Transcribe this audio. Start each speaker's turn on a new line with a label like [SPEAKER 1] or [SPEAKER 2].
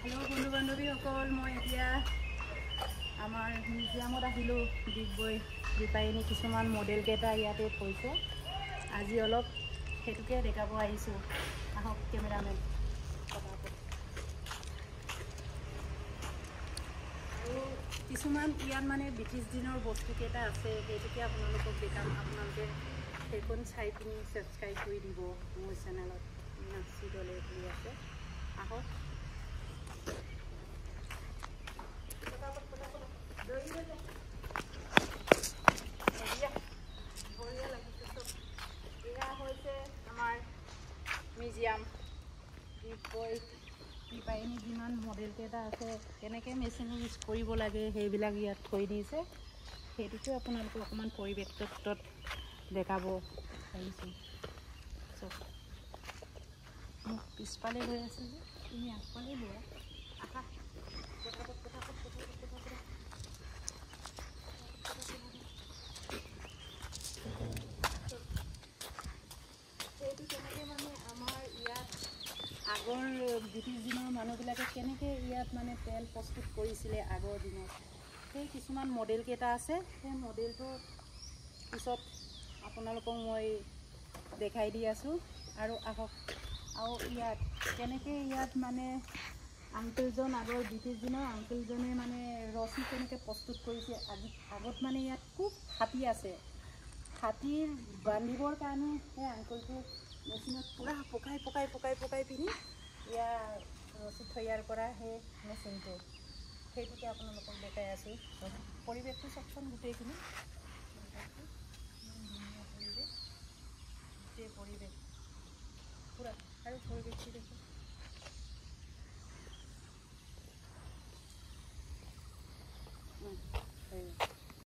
[SPEAKER 1] Hello' বন্ধু বান্ধৱীসকল, মই এতিয়া আমাৰ মিউজিয়ামত আহিলোঁ। ডিগবৈ ৰিপাইনী কিছুমান মডেলকেইটা ইয়াতে থৈছে। আজি অলপ সেইটোকে দেখাব আহিছোঁ। আহক কেমেৰামেন। আৰু কিছুমান ইয়াত মানে ব্ৰিটিছ দিনৰ বস্তুকেইটা আছে, সেইটোকে আপোনালোকক দেখাম। আপোনালোকে সেইখন চাই পিনি ছাবস্ক্ৰাইব কৰি দিব মোৰ চেনেলত। মীনাক্ষী দলে বুলি আছে। আহক। এয়া হৈছে আমাৰ মিউজিয়াম। ডিগবৈ ৰিপাইনী যিমান মডেলকেইটা আছে, কেনেকৈ মেচিন ইউজ কৰিব লাগে সেইবিলাক ইয়াত থৈ দিছে। সেইটোকে আপোনালোকে অকণমান পৰিৱেশ তত্ত্বত দেখাব পাৰিছোঁ। চব মোক পিছফালে লৈ আছে যে, তুমি আগফালে লোৱা। আহা সেইটো কেনেকৈ মানে আমাৰ ইয়াত আগৰ ব্ৰিটিছ দিনৰ মানুহবিলাকে কেনেকৈ ইয়াত মানে তেল প্ৰস্তুত কৰিছিলে আগৰ দিনত, সেই কিছুমান মডেলকেইটা আছে। সেই মডেলটোৰ পিছত আপোনালোকক মই দেখাই দি আছোঁ। আৰু আহক। আৰু ইয়াত কেনেকৈ ইয়াত মানে আংকেলজন, আগৰ ব্ৰিটিছ দিনৰ আংকেলজনে মানে ৰছী কেনেকৈ প্ৰস্তুত কৰিছে। আগত মানে ইয়াত খুব হাতী আছে। হাতীৰ বান্ধিবৰ কাৰণে সেই আংকলটো মেচিনত পূৰা পকাই পিনি ইয়াৰ ৰছী তৈয়াৰ কৰা সেই মেচিনটো, সেইটোকে আপোনালোকক দেখাই আছোঁ। পৰিৱেশটো চাওকচোন, গোটেইখিনি ধুনীয়া পৰিৱেশ, গোটেই পৰিৱেশ পূৰা। আৰু পৰিৱেশটো দেখোঁ।